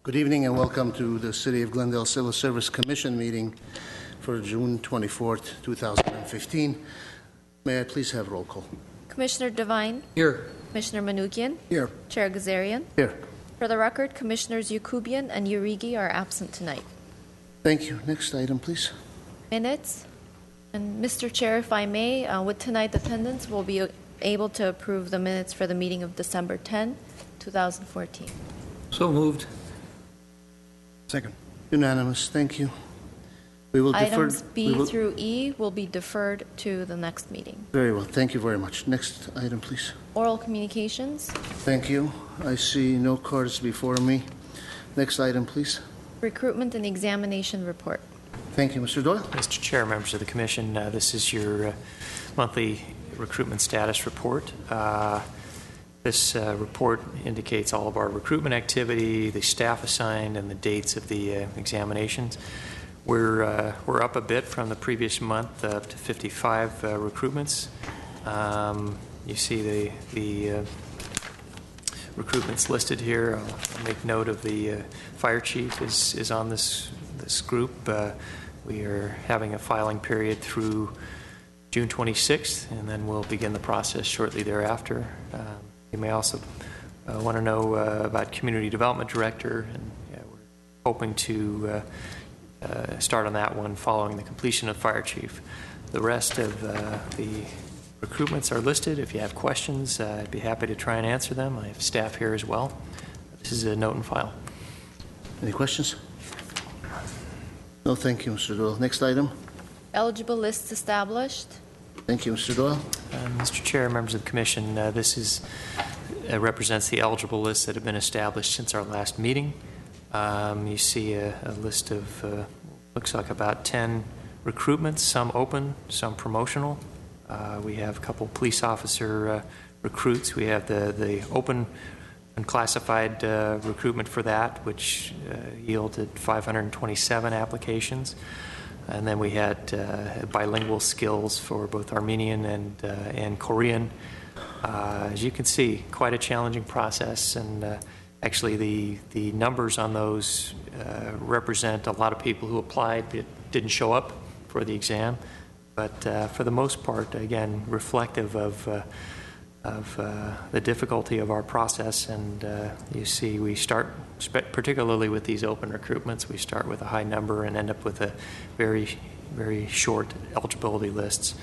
Good evening and welcome to the City of Glendale Civil Service Commission meeting for June 24th, 2015. May I please have roll call? Commissioner Devine? Here. Commissioner Manoukian? Here. Chair Gazarian? Here. For the record, Commissioners Yakubian and Urigi are absent tonight. Thank you. Next item, please. Minutes. And Mr. Chair, if I may, with tonight's attendance, we'll be able to approve the minutes for the meeting of December 10, 2014. So moved. Second. Unanimous. Thank you. We will Items defer. B through E will be deferred to the next meeting. Very well. Thank you very much. Next item, please. Oral communications. Thank you. I see no cards before me. Next item, please. Recruitment and examination report. Thank you, Mr. Doyle. Mr. Chair, members of the Commission, this is your monthly recruitment status report. This report indicates all of our recruitment activity, the staff assigned, and the dates of the examinations. We're up a bit from the previous month, up to 55 recruitments. You see the recruitments listed here. I'll make note of the fire chief is on this group. We are having a filing period through June 26th, and then we'll begin the process shortly thereafter. You may also want to know about Community Development Director, and we're hoping to start on that one following the completion of Fire Chief. The rest of the recruitments are listed. If you have questions, I'd be happy to try and answer them. I have staff here as well. This is a note and file. Any questions? No, thank you, Mr. Doyle. Next item. Eligible lists established. Thank you, Mr. Doyle. Mr. Chair, members of the Commission, this represents the eligible lists that have been established since our last meeting. You see a list of, looks like about 10 recruitments, some open, some promotional. We have a couple police officer recruits. We have the open unclassified recruitment for that, which yielded 527 applications. And then we had bilingual skills for both Armenian and Korean. As you can see, quite a challenging process, and actually the numbers on those represent a lot of people who applied but didn't show up for the exam. But for the most part, again, reflective of the difficulty of our process. And you see, we start, particularly with these open recruitments, we start with a high number and end up with a very, very short eligibility lists.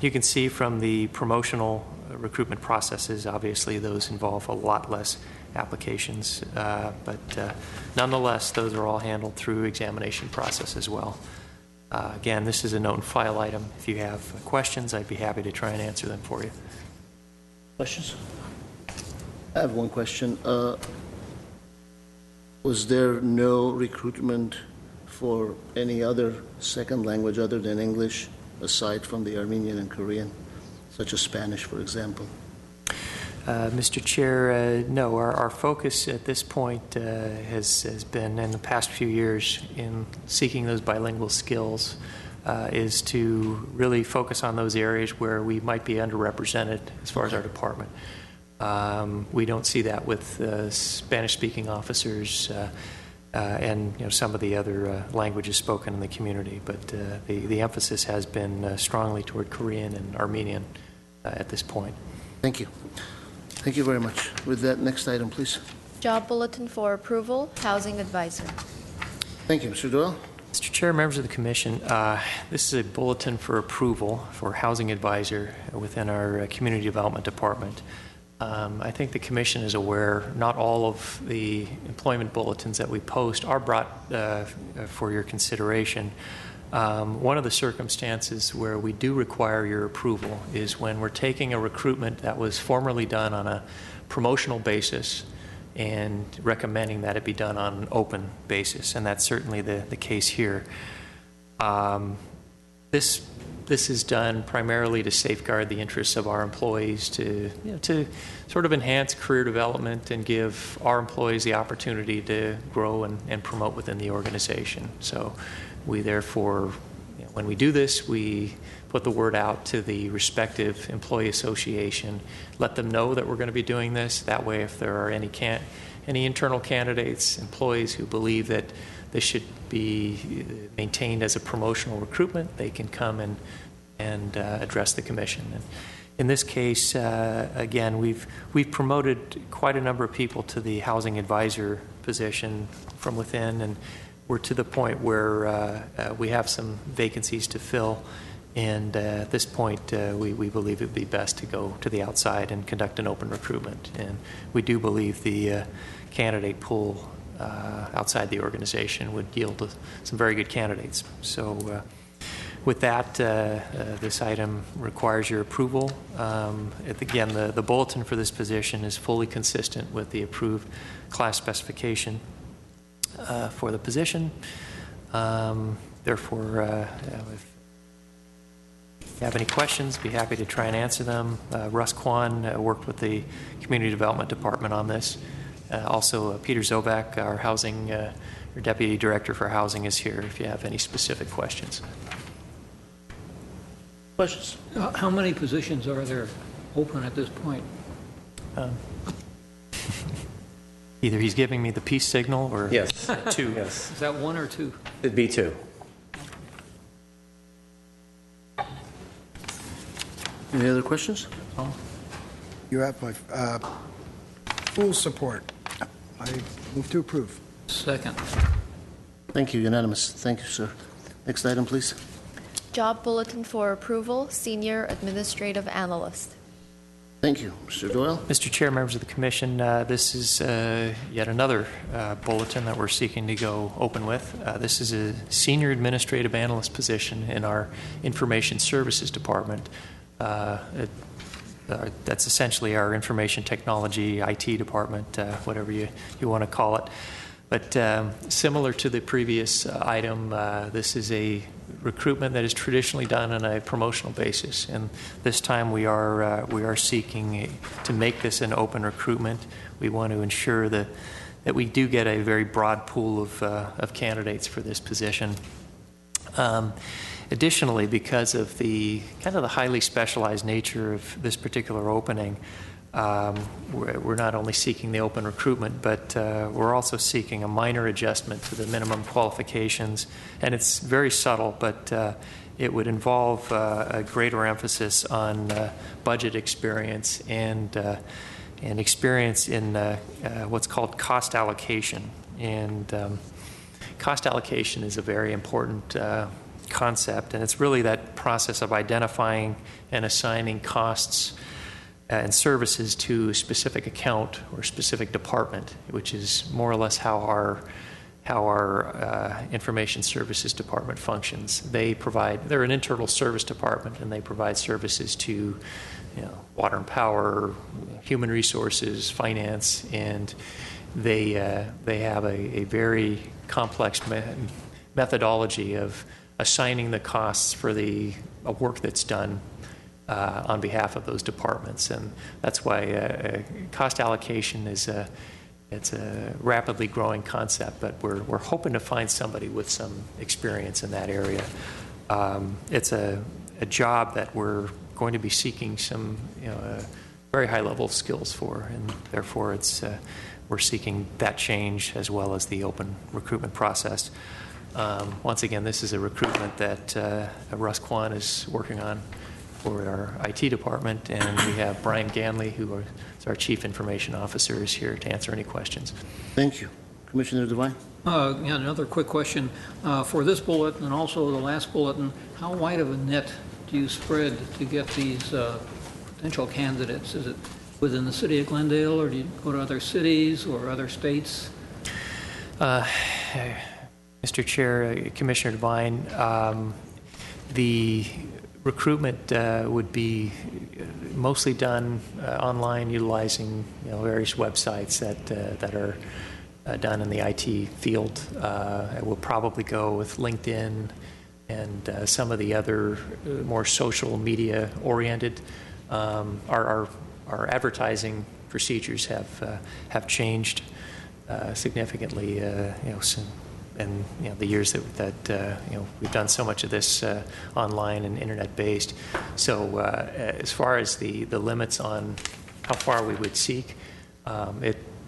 You can see from the promotional recruitment processes, obviously those involve a lot less applications, but nonetheless, those are all handled through examination process as well. Again, this is a note and file item. If you have questions, I'd be happy to try and answer them for you. Questions? I have one question. Was there no recruitment for any other second language other than English, aside from the Armenian and Korean, such as Spanish, for example? Mr. Chair, no. Our focus at this point has been, in the past few years, in seeking those bilingual skills, is to really focus on those areas where we might be underrepresented as far as our department. We don't see that with Spanish-speaking officers and some of the other languages spoken in the community, but the emphasis has been strongly toward Korean and Armenian at this point. Thank you. Thank you very much. With that, next item, please. Job bulletin for approval. Housing advisor. Thank you, Mr. Doyle. Mr. Chair, members of the Commission, this is a bulletin for approval for housing advisor within our Community Development Department. I think the Commission is aware not all of the employment bulletins that we post are brought for your consideration. One of the circumstances where we do require your approval is when we're taking a recruitment that was formerly done on a promotional basis and recommending that it be done on an open basis, and that's certainly the case here. This is done primarily to safeguard the interests of our employees, to sort of enhance career development and give our employees the opportunity to grow and promote within the organization. So we therefore, when we do this, we put the word out to the respective employee association, let them know that we're going to be doing this. That way, if there are any any internal candidates, employees who believe that this should be maintained as a promotional recruitment, they can come and address the commission. And in this case, again, we've promoted quite a number of people to the housing advisor position from within, and we're to the point where we have some vacancies to fill. And at this point, we believe it would be best to go to the outside and conduct an open recruitment. And we do believe the candidate pool outside the organization would yield some very good candidates. So with that, this item requires your approval. Again, the bulletin for this position is fully consistent with the approved class specification for the position. Therefore, if you have any questions, be happy to try and answer them. Russ Kwan worked with the Community Development Department on this. Also, Peter Zobak, our housing, our Deputy Director for Housing, is here if you have any specific questions. Questions? How many positions are there open at this point? Either he's giving me the peace signal or Yes. two. Yes. Is that one or two? It'd be 2. Any other questions? You have my full support. I move to approve. Second. Thank you, unanimous. Thank you, sir. Next item, please. Job bulletin for approval, senior administrative analyst. Thank you. Mr. Doyle? Mr. Chair, members of the Commission, this is yet another bulletin that we're seeking to go open with. This is a senior administrative analyst position in our Information Services Department. That's essentially our information technology, IT department, whatever you want to call it. But similar to the previous item, this is a recruitment that is traditionally done on a promotional basis, and this time we are seeking to make this an open recruitment. We want to ensure that we do get a very broad pool of candidates for this position. Additionally, because of the kind of the highly specialized nature of this particular opening, we're not only seeking the open recruitment, but we're also seeking a minor adjustment to the minimum qualifications. And it's very subtle, but it would involve a greater emphasis on budget experience and experience in what's called cost allocation. And cost allocation is a very important concept, and it's really that process of identifying and assigning costs and services to a specific account or specific department, which is more or less how our information services department functions. They're an internal service department, and they provide services to water and power, human resources, finance, and they have a very complex methodology of assigning the costs for the work that's done on behalf of those departments. And that's why cost allocation is it's a rapidly growing concept, but we're hoping to find somebody with some experience in that area. It's a job that we're going to be seeking some very high level skills for, and therefore we're seeking that change as well as the open recruitment process. Once again, this is a recruitment that Russ Kwan is working on for our IT department, and we have Brian Ganley, who is our Chief Information Officer, is here to answer any questions. Thank you. Commissioner Devine? Yeah, another quick question. For this bulletin and also the last bulletin, how wide of a net do you spread to get these potential candidates? Is it within the city of Glendale, or do you go to other cities or other states? Mr. Chair, Commissioner Devine, the recruitment would be mostly done online, utilizing various websites that are done in the IT field. We'll probably go with LinkedIn and some of the other more social media oriented. Our advertising procedures have changed significantly, and the years that we've done so much of this online and internet based. So as far as the limits on how far we would seek, it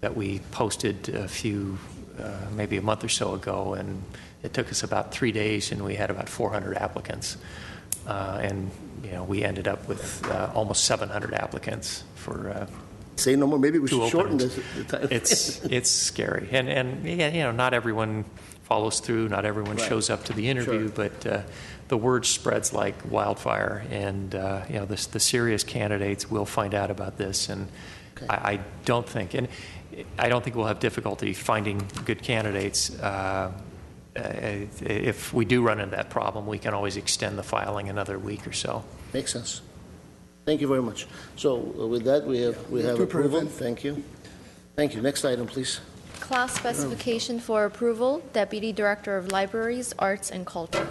that we posted a few, maybe a month or so ago, and it took us about 3 days, and we had about 400 applicants. And we ended up with almost 700 applicants for. Say no more. Maybe we two should shorten openings. the time. It's scary, and yeah, not everyone follows through, not everyone Right. shows up to the interview, Sure. but the word spreads like wildfire, and the serious candidates will find out about this, and Okay. I don't think we'll have difficulty finding good candidates. If we do run into that problem, we can always extend the filing another week or so. Makes sense. Thank you very much. So with that, we have to approve approval. it. Thank you. Thank you. Next item, please. Class specification for approval, Deputy Director of Libraries, Arts, and Culture.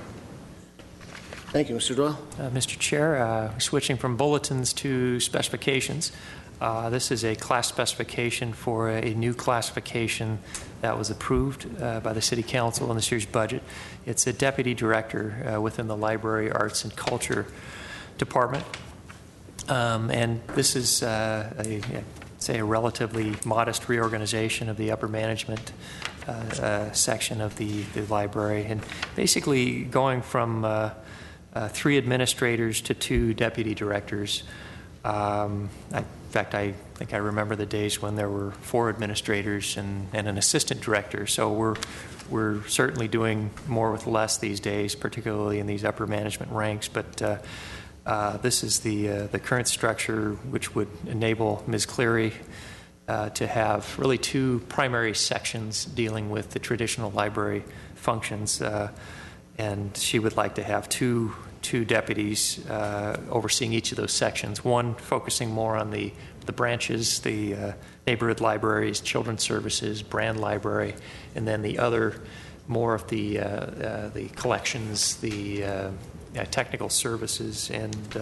Thank you, Mr. Doyle. Mr. Chair, switching from bulletins to specifications. This is a class specification for a new classification that was approved by the City Council in this year's budget. It's a deputy director within the Library, Arts, and Culture Department. And this is, say, a relatively modest reorganization of the upper management section of the library. And basically going from 3 administrators to 2 deputy directors. In fact, I think I remember the days when there were 4 administrators and an assistant director. So we're certainly doing more with less these days, particularly in these upper management ranks. But this is the current structure, which would enable Ms. Cleary to have really 2 primary sections dealing with the traditional library functions, and she would like to have two deputies overseeing each of those sections. One focusing more on the branches, the neighborhood libraries, children's services, brand library, and then the other more of the collections, the technical services and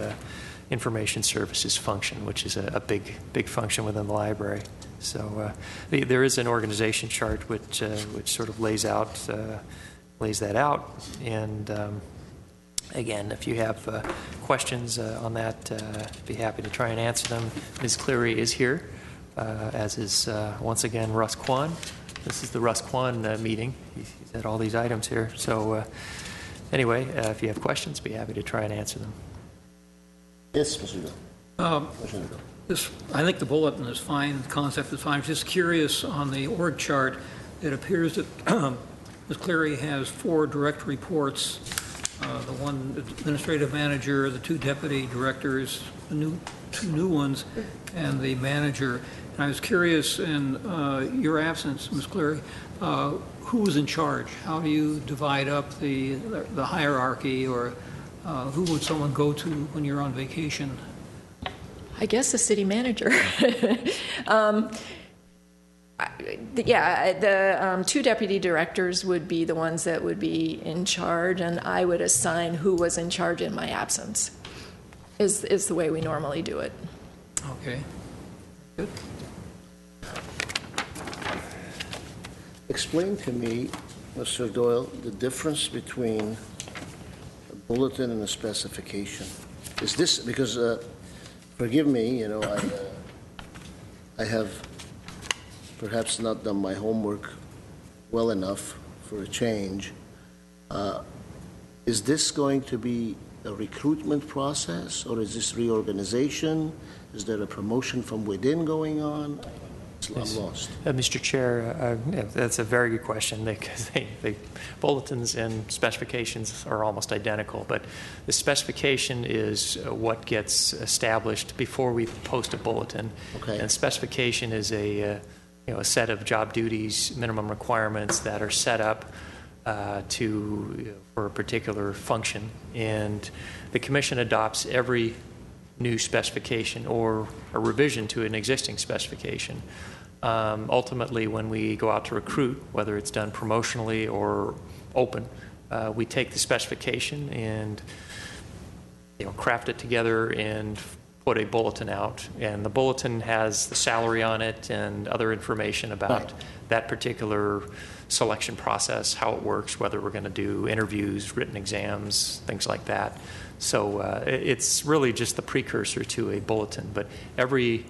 information services function, which is a big function within the library. So there is an organization chart which sort of lays that out. And again, if you have questions on that, I'd be happy to try and answer them. Ms. Cleary is here, as is once again Russ Kwan. This is the Russ Kwan meeting. He's had all these items here. So anyway, if you have questions, be happy to try and answer them. Yes, Mr. Doyle. I think the bulletin is fine, the concept is fine. I'm just curious, on the org chart, it appears that Ms. Cleary has 4 direct reports, the 1 administrative manager, the 2 deputy directors, the 2 new ones, and the manager. And I was curious, in your absence, Ms. Cleary, who was in charge? How do you divide up the hierarchy, or who would someone go to when you're on vacation? I guess the city manager. The 2 deputy directors would be the ones that would be in charge, and I would assign who was in charge in my absence, is the way we normally do it. Okay, good. Explain to me, Mr. Doyle, the difference between a bulletin and a specification. Is this, because, forgive me, I have perhaps not done my homework well enough for a change. Is this going to be a recruitment process, or is this reorganization? Is there a promotion from within going on? I'm lost. Mr. Chair, that's a very good question, because the bulletins and specifications are almost identical, but the specification is what gets established before we post a bulletin. Okay. And specification is a set of job duties, minimum requirements that are set up for a particular function, and the commission adopts every new specification or a revision to an existing specification. Ultimately, when we go out to recruit, whether it's done promotionally or open, we take the specification and craft it together and put a bulletin out. And the bulletin has the salary on it and other information about that particular selection process, how it works, whether we're going to do interviews, written exams, things like that. So it's really just the precursor to a bulletin. But every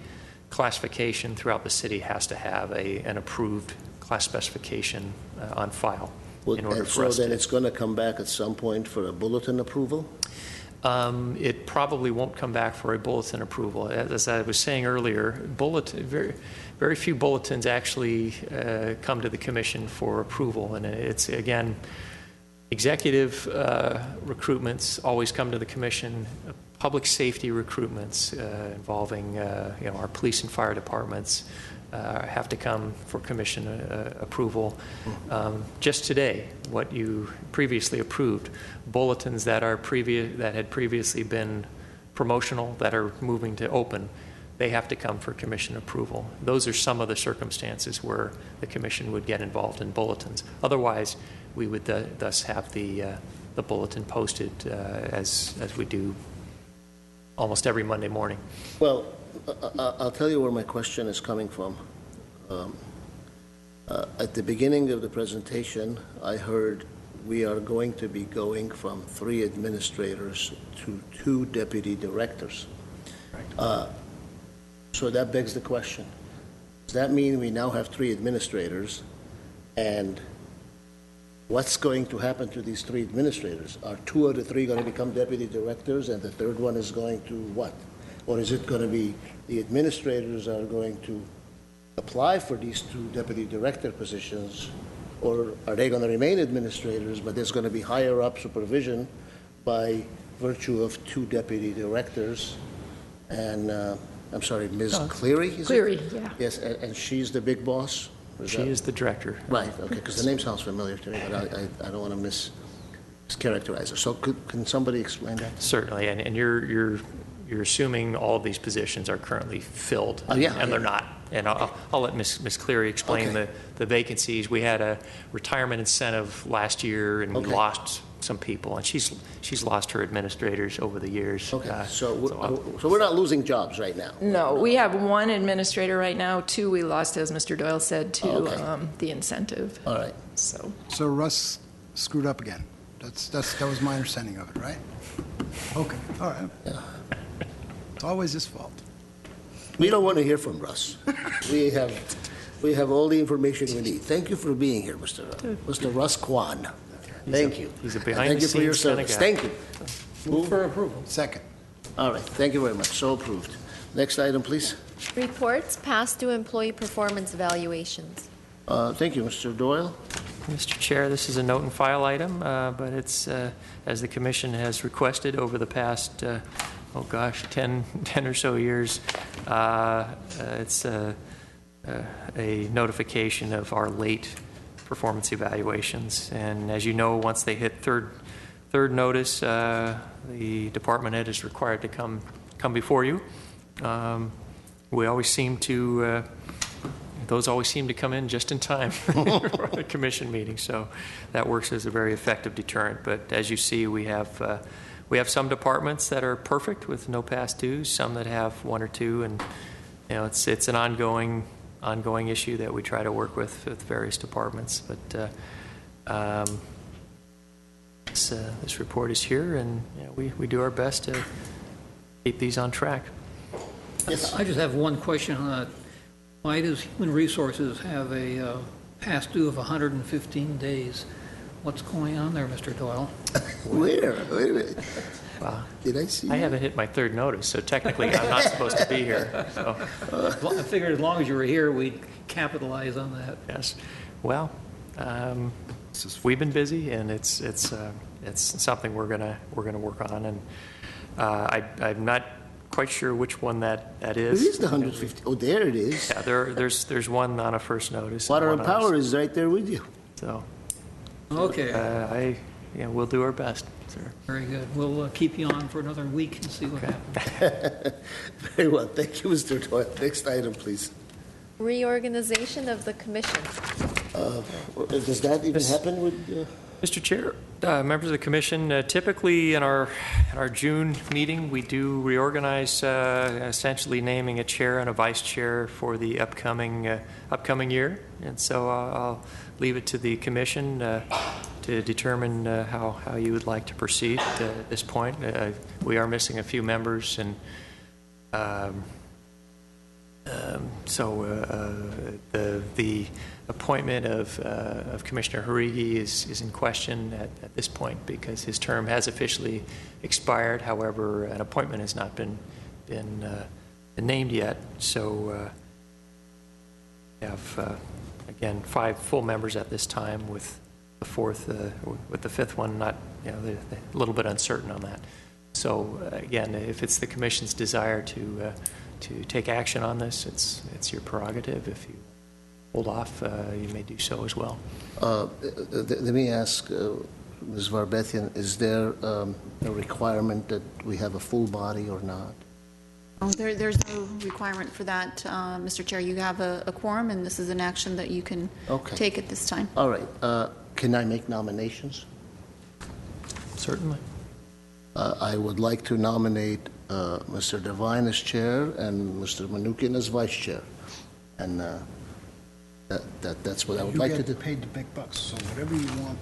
classification throughout the city has to have an approved class specification on file in order And for so us then to. it's going to come back at some point for a bulletin approval? It probably won't come back for a bulletin approval. As I was saying earlier, very few bulletins actually come to the commission for approval, and it's, again, executive recruitments always come to the commission. Public safety recruitments involving our police and fire departments have to come for commission approval. Just today, what you previously approved, bulletins that had previously been promotional that are moving to open, they have to come for commission approval. Those are some of the circumstances where the commission would get involved in bulletins. Otherwise, we would thus have the bulletin posted as we do almost every Monday morning. Well, I'll tell you where my question is coming from. At the beginning of the presentation, I heard we are going to be going from 3 administrators to 2 deputy directors. So that begs the question. Does that mean we now have 3 administrators? And what's going to happen to these 3 administrators? Are 2 of the 3 going to become deputy directors and the 3rd one is going to what? Or is it going to be the administrators are going to apply for these 2 deputy director positions, or are they going to remain administrators, but there's going to be higher up supervision by virtue of 2 deputy directors? And I'm sorry, Ms. Cleary? Is it? Cleary, yeah. Yes, and she's the big boss? She is the director. Right, okay, because the name sounds familiar to me, but I don't want to mischaracterize her. So can somebody explain that? Certainly, and you're assuming all of these positions are currently filled, yeah, and they're not. And I'll let Ms. Cleary explain Okay. the vacancies. We had a retirement incentive last year, and we Okay. lost some people, and she's lost her administrators over the years. Okay, so we're not losing jobs right now? No, we have 1 administrator right now, 2 we lost, as Mr. Doyle said, to Okay. the incentive. All right. So So Russ screwed up again. That was my understanding of it, right? Okay, all right. It's always his fault. We don't want to hear from Russ. We have all the information we need. Thank you for being here, Mr. Russ Kwan. Thank you. He's a And thank you for your behind-the-scenes service. kinda guy. Thank you. Move for approval. Second. All right, thank you very much. So approved. Next item, please. Reports, past due employee performance evaluations. Thank you, Mr. Doyle. Mr. Chair, this is a note and file item, but it's, as the commission has requested over the past, 10 or so years, it's a notification of our late performance evaluations. And as you know, once they hit third notice, the department head is required to come before you. We always seem to, those always seem to come in just in time for the commission meeting, so that works as a very effective deterrent. But as you see, we have some departments that are perfect with no past dues, some that have 1 or 2, and it's an ongoing issue that we try to work with various departments. But this report is here, and we do our best to keep these on track. Yes. I just have one question on that. Why does Human Resources have a past due of 115 days? What's going on there, Mr. Doyle? Where? Wait a minute. Wow. Did I see I that? haven't hit my 3rd notice, so technically I'm not supposed to be here. So, I figured as long as you were here, we'd capitalize on that. yes. Well, we've been busy, and it's something we're gonna work on, and I'm not quite sure which one that It is. is the 150. Oh, there it is. Yeah, there's one on a first notice. Water and one on a- Power is right there with you. So, Okay, we'll do our best, sir. very good. We'll keep you on for another week and see what happens. Very well. Thank you, Mr. Doyle. Next item, please. Reorganization of the commission. Does that even happen with? Mr. Chair, members of the commission, typically in our June meeting, we do reorganize, essentially naming a chair and a vice chair for the upcoming year. And so I'll leave it to the commission to determine how you would like to proceed at this point. We are missing a few members, and The appointment of Commissioner Harigi is in question at this point because his term has officially expired. However, an appointment has not been named yet. So we have, again, 5 full members at this time, with the fifth one not, they're a little bit uncertain on that. So again, if it's the Commission's desire to take action on this, it's your prerogative. If you hold off, you may do so as well. Let me ask Ms. Varbethian, is there a requirement that we have a full body or not? Oh, there's no requirement for that, Mr. Chair. You have a quorum, and this is an action that you can take at this time. All right. Can I make nominations? Certainly. I would like to nominate Mr. Devine as chair and Mr. Manukian as vice chair. And that's what I would like to do. You get paid the big bucks, so whatever you want.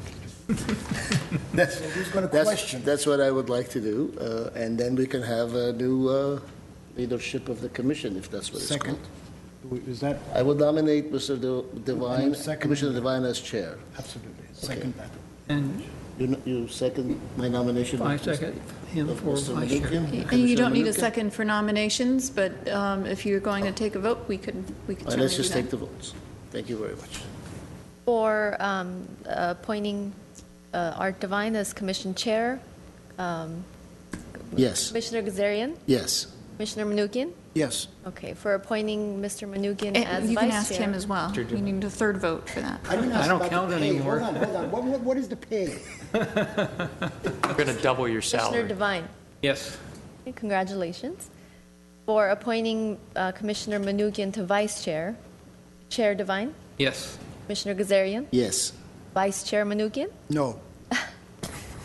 Who's going to question? That's what I would like to do. And then we can have a new leadership of the commission, if that's what it's called. Is that? I would nominate Mr. Devine, second. Commissioner Devine as chair. Absolutely. Second that. And You second my nomination? I second him for Mr. vice chair. Manukian? And you Commissioner don't need a Manukian? second for nominations, but if you're going to take a vote, we could All right, certainly let's do just that. take the votes. Thank you very much. For appointing Art Devine as Commission Chair, Yes, Commissioner Gazarian, yes. Commissioner Manukian? Yes. Okay, for appointing Mr. Manukian as You can Vice ask Chair. him as well. You need a third vote for that. I didn't ask I don't about count the pay. anymore. Hold on. What is the pay? We're going to double your Commissioner salary. Devine. Yes. Okay, congratulations. For appointing Commissioner Manukian to Vice Chair, Chair Devine, Yes. Commissioner Gazarian, Yes. Vice Chair Manukian, No.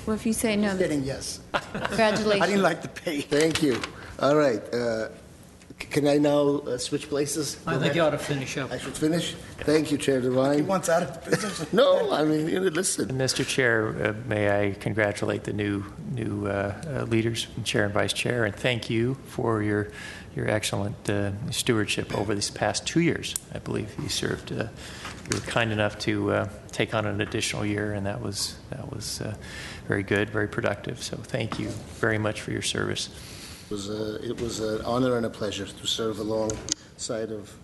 Well, if you say no, Kidding, yes. congratulations. I didn't like the pay. Thank you. All right. Can I now switch places? I think you ought to finish up. I should finish? Thank you, Chair He Devine. wants out of the business. No, I mean, listen. Mr. Chair, may I congratulate the new leaders, Chair and Vice Chair, and thank you for your excellent stewardship over these past 2 years. I believe you served. You were kind enough to take on an additional year, and that was very good, very productive. So thank you very much for your service. It was an honor and a pleasure to serve alongside of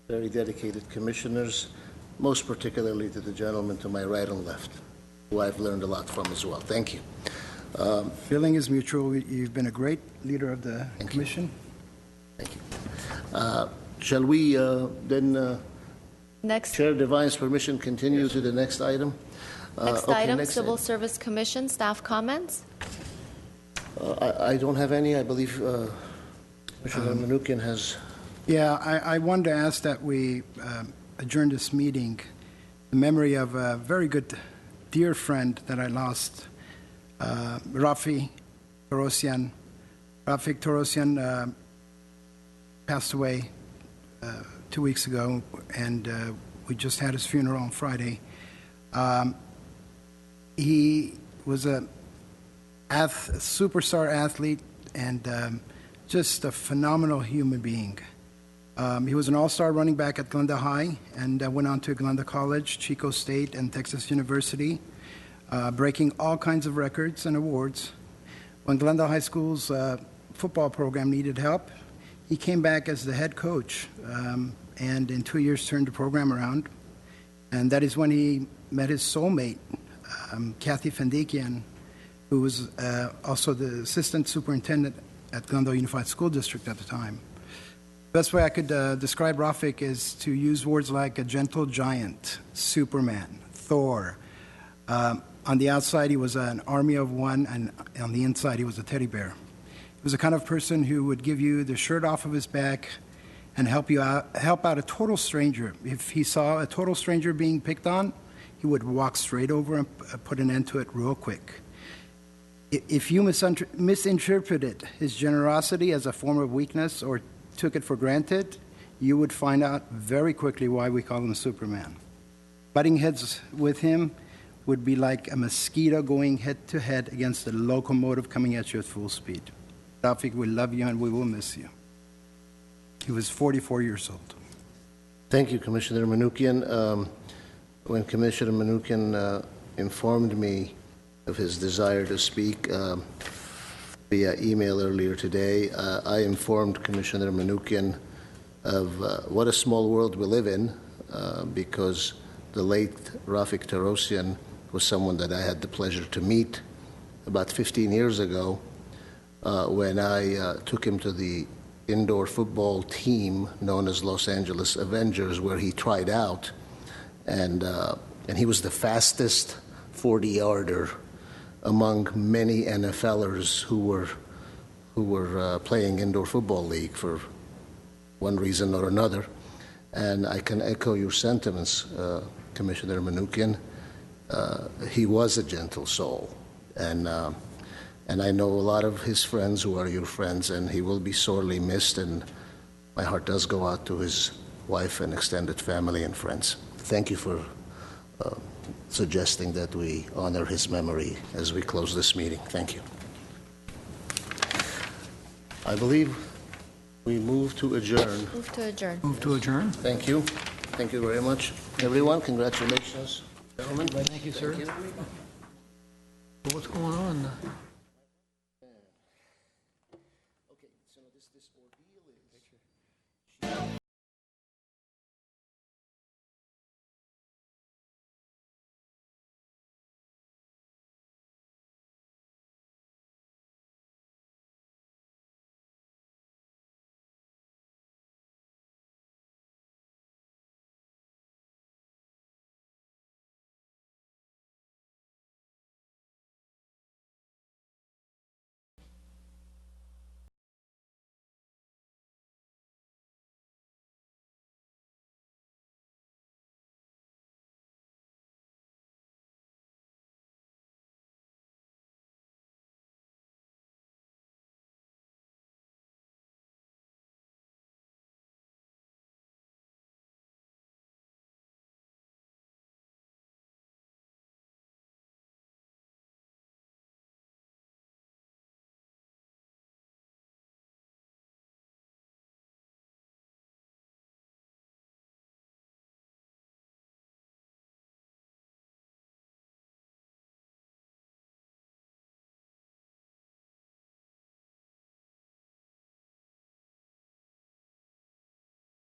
very dedicated commissioners, most particularly to the gentleman to my right and left, who I've learned a lot from as well. Thank you. Feeling is mutual. You've been a great leader of the commission. Thank you. Shall we then, Next Chair Devine's permission, continue to the next item? Next Okay, item, next Civil item. Service Commission, staff comments. I don't have any. I believe Commissioner Manukian has. Yeah, I wanted to ask that we adjourn this meeting in memory of a very good dear friend that I lost, Rafi Torosian. Rafi Torosian passed away 2 weeks ago, and we just had his funeral on Friday. He was a superstar athlete and just a phenomenal human being. He was an all-star running back at Glendale High and went on to Glendale College, Chico State, and Texas University, breaking all kinds of records and awards. When Glendale High School's football program needed help, he came back as the head coach, and in 2 years turned the program around. And that is when he met his soulmate, Kathy Fendikian, who was also the assistant superintendent at Glendale Unified School District at the time. The best way I could describe Rafik is to use words like a gentle giant, Superman, Thor. On the outside, he was an army of one, and on the inside, he was a teddy bear. He was the kind of person who would give you the shirt off of his back and help out a total stranger. If he saw a total stranger being picked on, he would walk straight over and put an end to it real quick. If you misinterpreted his generosity as a form of weakness or took it for granted, you would find out very quickly why we call him Superman. Butting heads with him would be like a mosquito going head-to-head against a locomotive coming at you at full speed. Rafik, we love you and we will miss you. He was 44 years old. Thank you, Commissioner Manukian. When Commissioner Manukian informed me of his desire to speak via email earlier today, I informed Commissioner Manukian of what a small world we live in, because the late Rafik Tarosian was someone that I had the pleasure to meet about 15 years ago when I took him to the indoor football team known as Los Angeles Avengers, where he tried out, and he was the fastest 40-yarder among many NFLers who were playing indoor football league for one reason or another. And I can echo your sentiments, Commissioner Manukian. He was a gentle soul, and I know a lot of his friends who are your friends, and he will be sorely missed, and my heart does go out to his wife and extended family and friends. Thank you for suggesting that we honor his memory as we close this meeting. Thank you. I believe we move to adjourn. Move to adjourn. Move to adjourn. Thank you. Thank you very much, everyone. Congratulations, gentlemen. Thank you, sir. Thank you. What's going on?